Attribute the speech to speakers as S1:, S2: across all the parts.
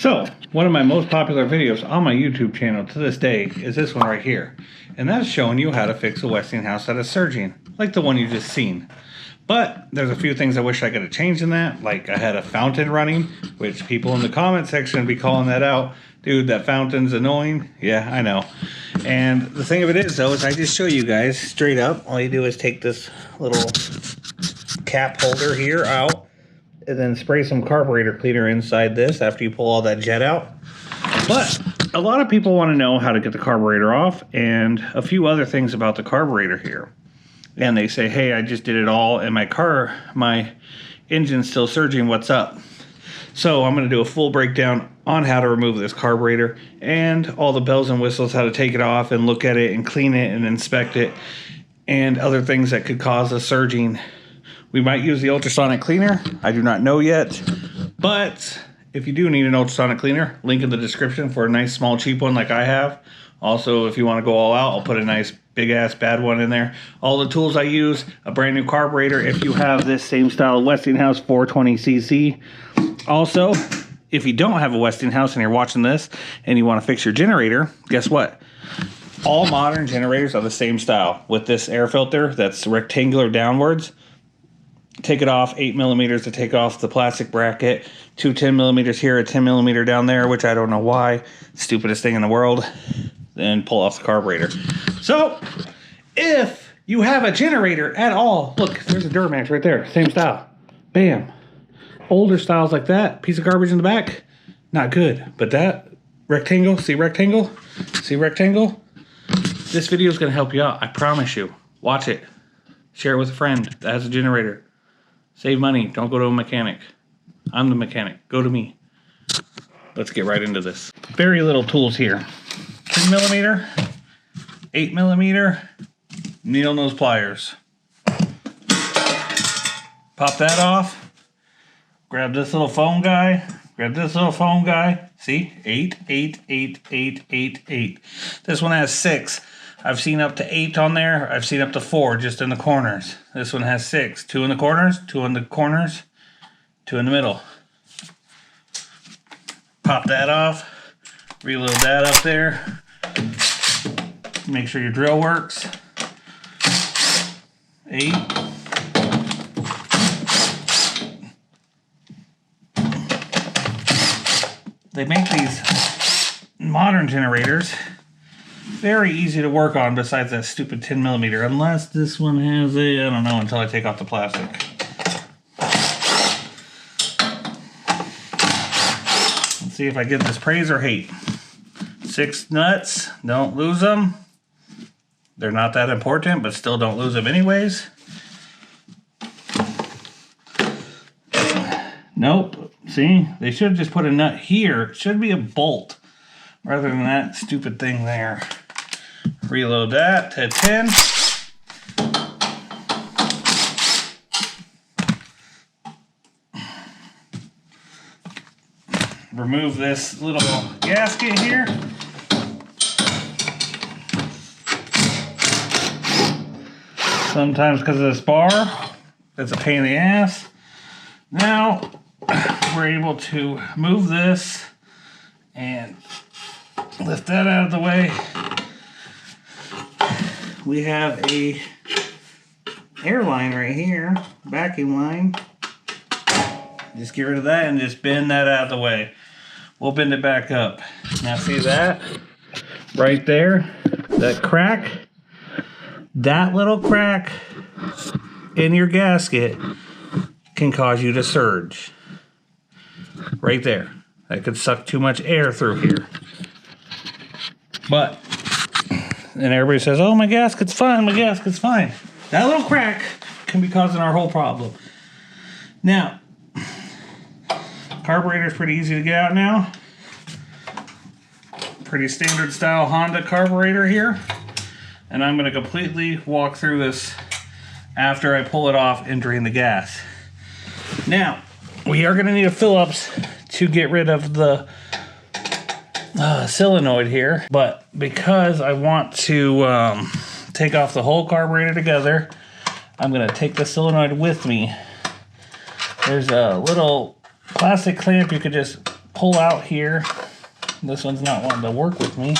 S1: So, one of my most popular videos on my YouTube channel to this day is this one right here. And that's showing you how to fix a Westinghouse that is surging, like the one you just seen. But there's a few things I wish I could have changed in that, like I had a fountain running, which people in the comment section be calling that out. Dude, that fountain's annoying. Yeah, I know. And the thing of it is, though, is I just show you guys straight up. All you do is take this little cap holder here out, and then spray some carburetor cleaner inside this after you pull all that jet out. But a lot of people want to know how to get the carburetor off and a few other things about the carburetor here. And they say, hey, I just did it all and my engine's still surging, what's up? So I'm going to do a full breakdown on how to remove this carburetor and all the bells and whistles, how to take it off and look at it and clean it and inspect it, and other things that could cause a surging. We might use the ultrasonic cleaner. I do not know yet. But if you do need an ultrasonic cleaner, link in the description for a nice, small, cheap one like I have. Also, if you want to go all out, I'll put a nice, big-ass, bad one in there. All the tools I use, a brand new carburetor if you have this same style Westinghouse 420cc. Also, if you don't have a Westinghouse and you're watching this and you want to fix your generator, guess what? All modern generators are the same style with this air filter that's rectangular downwards. Take it off, 8 millimeters to take off the plastic bracket, two 10 millimeters here, a 10 millimeter down there, which I don't know why, stupidest thing in the world, then pull off the carburetor. So, if you have a generator at all, look, there's a Duramax right there, same style, bam. Older styles like that, piece of garbage in the back, not good. But that rectangle, see rectangle? See rectangle? This video is going to help you out, I promise you. Watch it. Share it with a friend that has a generator. Save money. Don't go to a mechanic. I'm the mechanic. Go to me. Let's get right into this. Very little tools here. 10 millimeter, 8 millimeter, needle nose pliers. Pop that off. Grab this little foam guy. Grab this little foam guy. See? 8, 8, 8, 8, 8, 8. This one has 6. I've seen up to 8 on there. I've seen up to 4 just in the corners. This one has 6. 2 in the corners, 2 in the corners, 2 in the middle. Pop that off. Reload that up there. Make sure your drill works. 8. They make these modern generators very easy to work on besides that stupid 10 millimeter, unless this one has a, I don't know until I take off the plastic. Let's see if I get this praise or hate. 6 nuts, don't lose them. They're not that important, but still don't lose them anyways. Nope, see, they should have just put a nut here. It should be a bolt rather than that stupid thing there. Reload that to 10. Remove this little gasket here. Sometimes because of this bar, that's a pain in the ass. Now, we're able to move this and lift that out of the way. We have a air line right here, vacuum line. Just get rid of that and just bend that out of the way. We'll bend it back up. Now see that? Right there, that crack. That little crack in your gasket can cause you to surge. Right there. That could suck too much air through here. But, and everybody says, oh, my gasket's fine, my gasket's fine. That little crack can be causing our whole problem. Now, carburetor's pretty easy to get out now. Pretty standard style Honda carburetor here. And I'm going to completely walk through this after I pull it off and drain the gas. Now, we are going to need a Phillips to get rid of the solenoid here, but because I want to take off the whole carburetor together, I'm going to take the solenoid with me. There's a little plastic clamp you could just pull out here. This one's not wanting to work with me.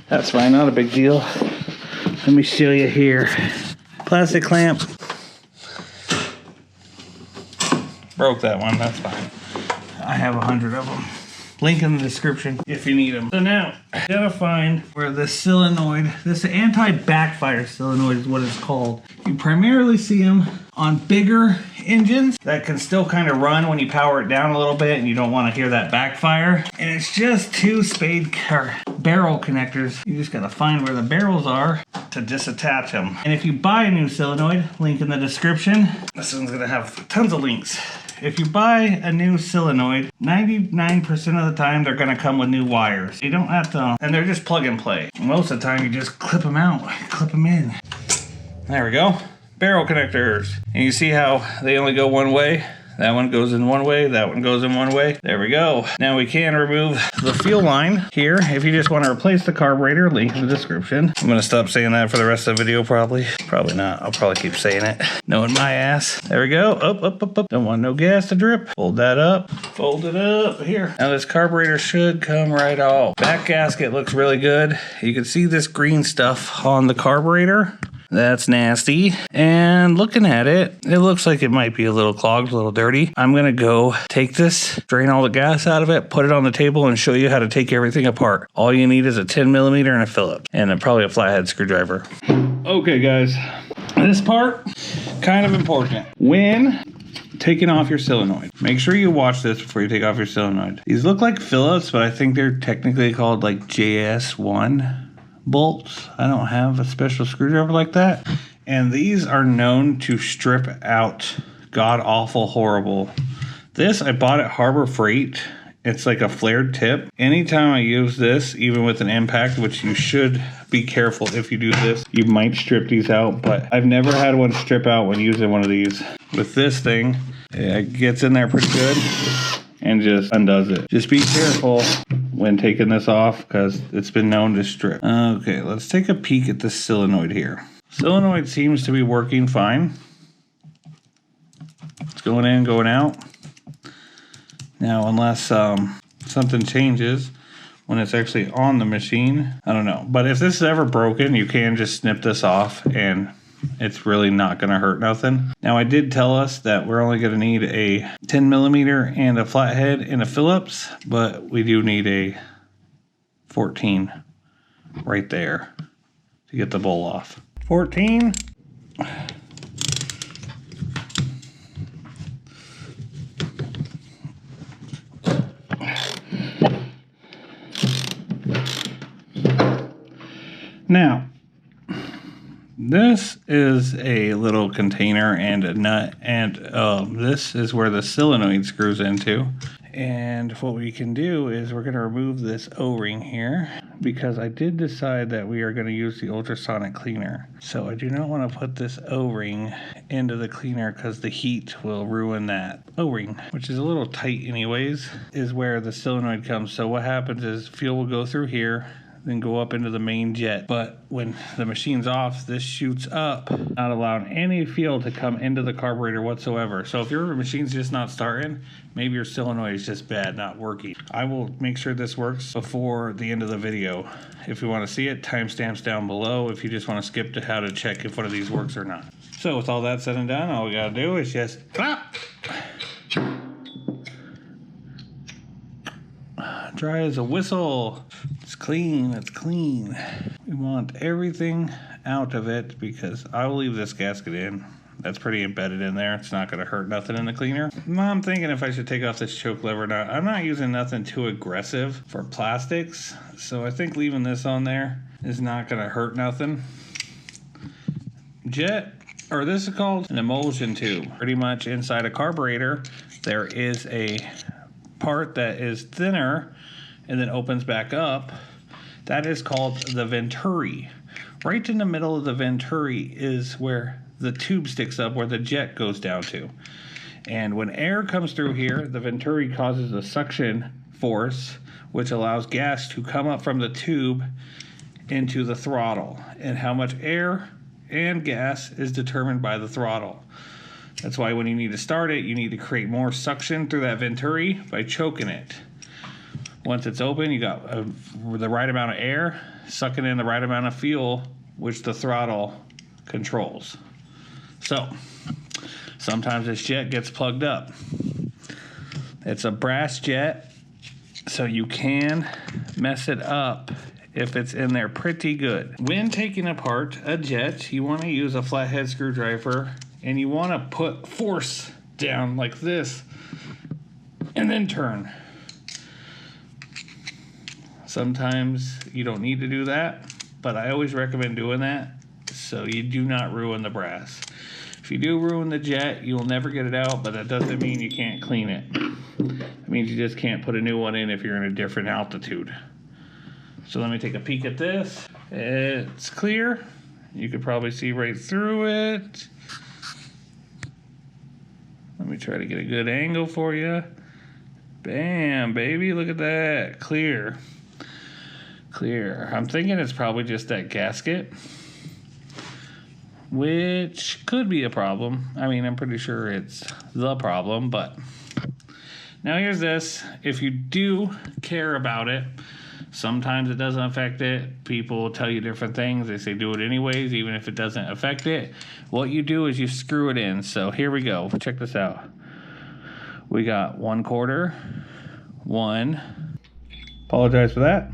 S1: That's fine, not a big deal. Let me show you here. Plastic clamp. Broke that one, that's fine. I have 100 of them. Link in the description if you need them. So now, you gotta find where the solenoid, this anti-backfire solenoid is what it's called. You primarily see them on bigger engines that can still kind of run when you power it down a little bit and you don't want to hear that backfire. And it's just two spade car barrel connectors. You just gotta find where the barrels are to disattach them. And if you buy a new solenoid, link in the description. This one's gonna have tons of links. If you buy a new solenoid, 99% of the time they're gonna come with new wires. You don't have to, and they're just plug and play. Most of the time you just clip them out, clip them in. There we go, barrel connectors. And you see how they only go one way? That one goes in one way, that one goes in one way. There we go. Now we can remove the fuel line here. If you just want to replace the carburetor, link in the description. I'm gonna stop saying that for the rest of the video probably. Probably not, I'll probably keep saying it. Knowing my ass. There we go, up, up, up, up. Don't want no gas to drip. Fold that up, fold it up, here. Now this carburetor should come right off. Back gasket looks really good. You can see this green stuff on the carburetor. That's nasty. And looking at it, it looks like it might be a little clogged, a little dirty. I'm gonna go take this, drain all the gas out of it, put it on the table and show you how to take everything apart. All you need is a 10mm and a Phillips and probably a flathead screwdriver. Okay guys, this part, kind of important. When taking off your solenoid, make sure you watch this before you take off your solenoid. These look like Phillips, but I think they're technically called like JS1 bolts. I don't have a special screwdriver like that. And these are known to strip out god awful horrible. This I bought at Harbor Freight. It's like a flared tip. Anytime I use this, even with an impact, which you should be careful if you do this, you might strip these out, but I've never had one strip out when using one of these. With this thing, it gets in there pretty good and just undoes it. Just be careful when taking this off because it's been known to strip. Okay, let's take a peek at this solenoid here. Solenoid seems to be working fine. It's going in, going out. Now, unless something changes when it's actually on the machine, I don't know. But if this is ever broken, you can just snip this off and it's really not gonna hurt nothing. Now I did tell us that we're only gonna need a 10mm and a flathead and a Phillips, but we do need a 14 right there to get the bowl off. 14. Now, this is a little container and a nut, and this is where the solenoid screws into. And what we can do is we're going to remove this O-ring here because I did decide that we are going to use the ultrasonic cleaner. So I do not want to put this O-ring into the cleaner because the heat will ruin that O-ring, which is a little tight anyways, is where the solenoid comes. So what happens is fuel will go through here, then go up into the main jet. But when the machine's off, this shoots up, not allowing any fuel to come into the carburetor whatsoever. So if your machine's just not starting, maybe your solenoid is just bad, not working. I will make sure this works before the end of the video. If you want to see it, timestamps down below if you just want to skip to how to check if one of these works or not. So with all that said and done, all we gotta do is just clap. Dry as a whistle. It's clean, it's clean. We want everything out of it because I will leave this gasket in. That's pretty embedded in there. It's not gonna hurt nothing in the cleaner. I'm thinking if I should take off this choke lever or not. I'm not using nothing too aggressive for plastics, so I think leaving this on there is not gonna hurt nothing. Jet, or this is called an emulsion tube. Pretty much inside a carburetor, there is a part that is thinner and then opens back up. That is called the venturi. Right in the middle of the venturi is where the tube sticks up, where the jet goes down to. And when air comes through here, the venturi causes a suction force, which allows gas to come up from the tube into the throttle. And how much air and gas is determined by the throttle. That's why when you need to start it, you need to create more suction through that venturi by choking it. Once it's open, you got the right amount of air, sucking in the right amount of fuel, which the throttle controls. So, sometimes this jet gets plugged up. It's a brass jet, so you can mess it up if it's in there pretty good. When taking apart a jet, you want to use a flathead screwdriver, and you want to put force down like this, and then turn. Sometimes you don't need to do that, but I always recommend doing that so you do not ruin the brass. If you do ruin the jet, you'll never get it out, but that doesn't mean you can't clean it. It means you just can't put a new one in if you're in a different altitude. So let me take a peek at this. It's clear. You could probably see right through it. Let me try to get a good angle for you. Bam, baby, look at that. Clear. Clear. I'm thinking it's probably just that gasket, which could be a problem. I mean, I'm pretty sure it's the problem, but now here's this. If you do care about it, sometimes it doesn't affect it. People tell you different things. They say do it anyways, even if it doesn't affect it. What you do is you screw it in. So here we go. Check this out. We got 1/4, 1. Apologize for that.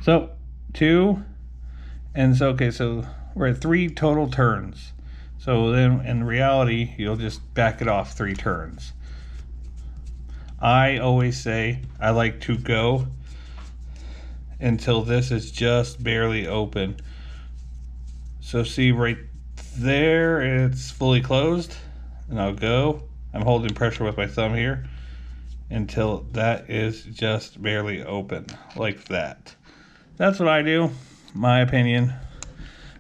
S1: So 2, and so okay, so we're at 3 total turns. So then in reality, you'll just back it off 3 turns. I always say I like to go until this is just barely open. So see right there, it's fully closed, and I'll go. I'm holding pressure with my thumb here until that is just barely open, like that. That's what I do. My opinion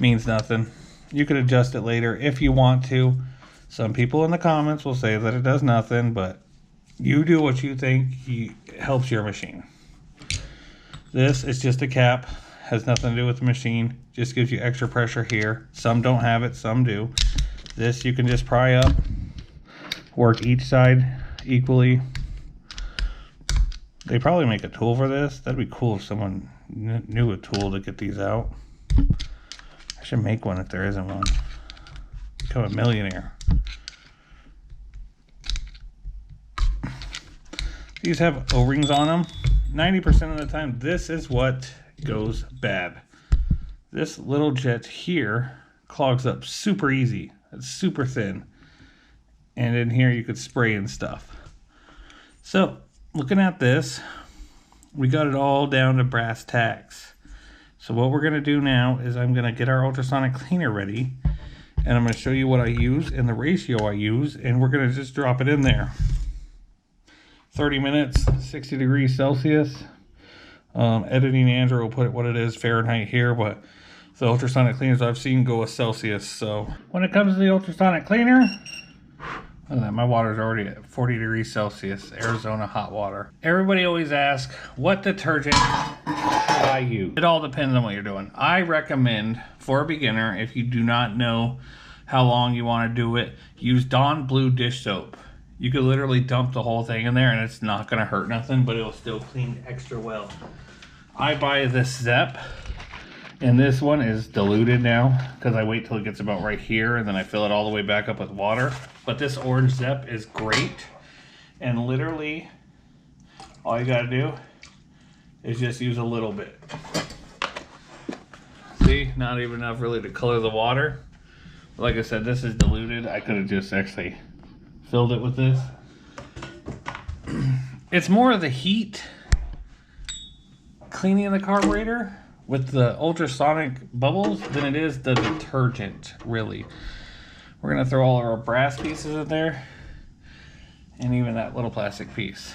S1: means nothing. You could adjust it later if you want to. Some people in the comments will say that it does nothing, but you do what you think helps your machine. This is just a cap, has nothing to do with the machine, just gives you extra pressure here. Some don't have it, some do. This you can just pry up, work each side equally. They probably make a tool for this. That'd be cool if someone knew a tool to get these out. I should make one if there isn't one. Become a millionaire. These have O-rings on them. 90% of the time, this is what goes bad. This little jet here clogs up super easy. It's super thin. And in here you could spray and stuff. So, looking at this, we got it all down to brass tacks. So what we're gonna do now is I'm gonna get our ultrasonic cleaner ready, and I'm gonna show you what I use and the ratio I use, and we're gonna just drop it in there. 30 minutes, 60 degrees Celsius. Editing Andrew will put what it is Fahrenheit here, but the ultrasonic cleaners I've seen go with Celsius. So when it comes to the ultrasonic cleaner, look at that, my water's already at 40 degrees Celsius, Arizona hot water. Everybody always asks, what detergent should I use? It all depends on what you're doing. I recommend, for a beginner, if you do not know how long you want to do it, use Dawn Blue dish soap. You could literally dump the whole thing in there and it's not going to hurt nothing, but it'll still clean extra well. I buy this Zep, and this one is diluted now because I wait till it gets about right here and then I fill it all the way back up with water. But this orange Zep is great, and literally all you got to do is just use a little bit. See, not even enough really to color the water. Like I said, this is diluted. I could have just actually filled it with this. It's more of the heat cleaning the carburetor with the ultrasonic bubbles than it is the detergent, really. We're gonna throw all our brass pieces in there and even that little plastic piece.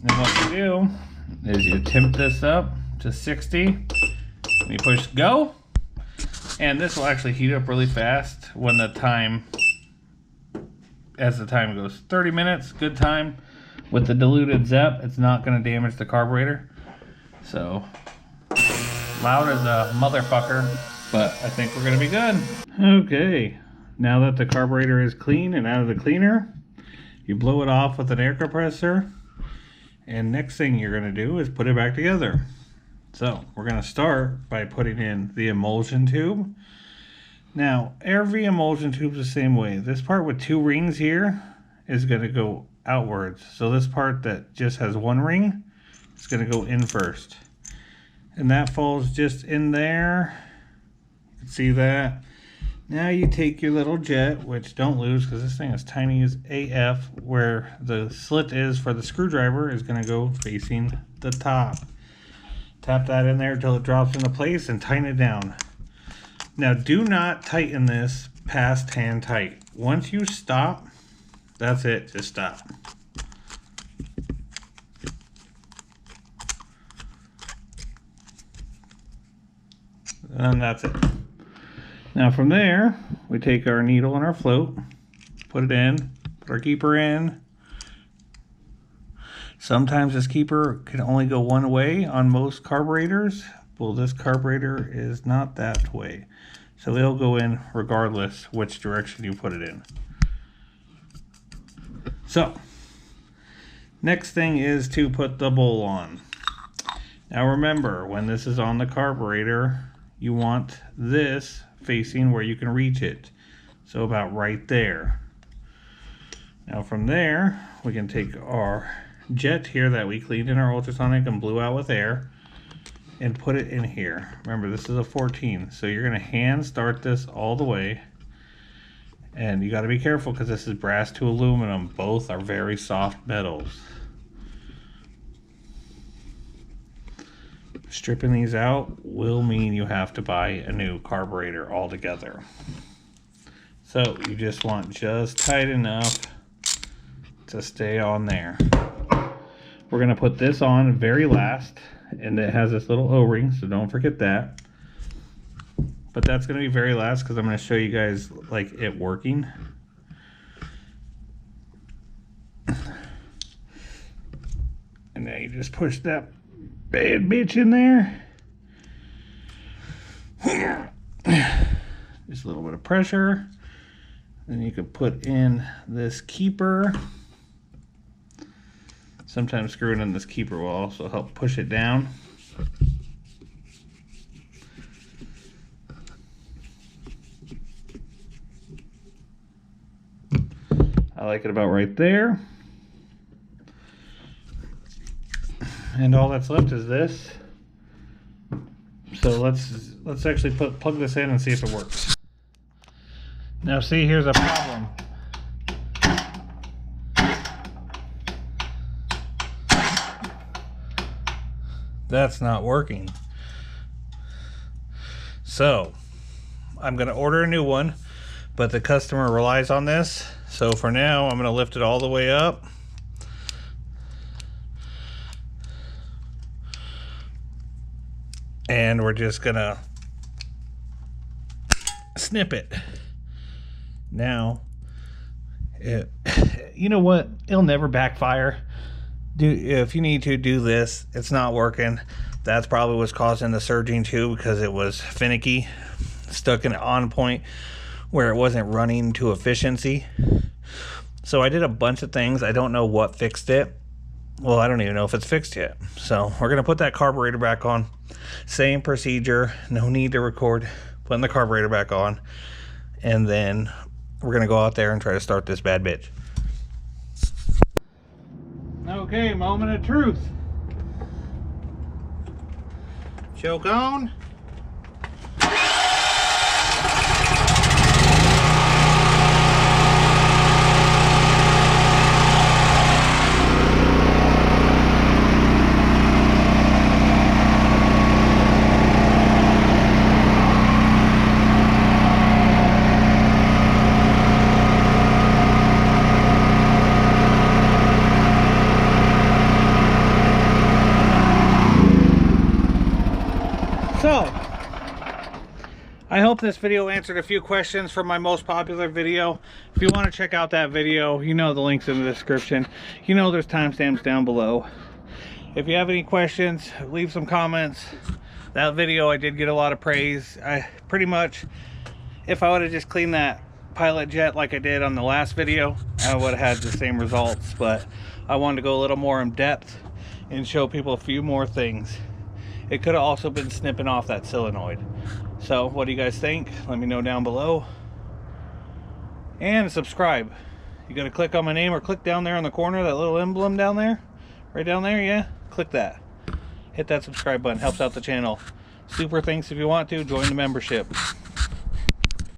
S1: Then what you do is you temp this up to 60 and you push go, and this will actually heat up really fast when the time goes. 30 minutes, good time. With the diluted Zep, it's not going to damage the carburetor. So, loud as a motherfucker, but I think we're going to be good. Okay, Now that the carburetor is clean and out of the cleaner, you blow it off with an air compressor, and next thing you're going to do is put it back together. So we're going to start by putting in the emulsion tube. Now every emulsion tube is the same way. This part with 2 rings here is going to go outwards. So this part that just has 1 ring is going to go in first. And that falls just in there. You can see that. Now you take your little jet, which don't lose because this thing is tiny as AF, where the slit is for the screwdriver is going to go facing the top. Tap that in there until it drops into place and tighten it down. Now do not tighten this past hand tight. Once you stop, that's it, just stop. And that's it. Now from there, we take our needle and our float, put it in, put our keeper in. Sometimes this keeper can only go one way on most carburetors. Well, this carburetor is not that way. So it'll go in regardless which direction you put it in. So, next thing is to put the bowl on. Now remember, when this is on the carburetor, you want this facing where you can reach it. So about right there. Now from there, we can take our jet here that we cleaned in our ultrasonic and blew out with air and put it in here. Remember, this is a 14, so you're going to hand start this all the way. And you got to be careful because this is brass to aluminum. Both are very soft metals. Stripping these out will mean you have to buy a new carburetor altogether. So you just want just tight enough to stay on there. We're going to put this on very last, and it has this little O-ring, so don't forget that. But that's going to be very last because I'm going to show you guys like it working. And now you just push that bad bitch in there. Just a little bit of pressure. Then you can put in this keeper. Sometimes screwing in this keeper will also help push it down. I like it about right there. And all that's left is this. So let's actually plug this in and see if it works. Now see, here's a problem. That's not working. So I'm going to order a new one, but the customer relies on this. So for now, I'm going to lift it all the way up. And we're just going to snip it. Now, you know what? It'll never backfire. If you need to do this, it's not working. That's probably what's causing the surging too, because it was finicky, stuck in an on point where it wasn't running to efficiency. So I did a bunch of things. I don't know what fixed it. Well, I don't even know if it's fixed yet. So we're going to put that carburetor back on. Same procedure. No need to record. Putting the carburetor back on. And then we're going to go out there and try to start this bad bitch. Okay, moment of truth. Choke on. So, I hope this video answered a few questions from my most popular video. If you want to check out that video, you know the link's in the description. You know there's timestamps down below. If you have any questions, leave some comments. That video, I did get a lot of praise. I pretty much, if I would have just cleaned that pilot jet like I did on the last video, I would have had the same results, but I wanted to go a little more in depth and show people a few more things. It could have also been snipping off that solenoid. So what do you guys think? Let me know down below. And subscribe. You gotta click on my name or click down there in the corner, that little emblem down there. Right down there, yeah? Click that. Hit that subscribe button, helps out the channel. Super thanks if you want to. Join the membership.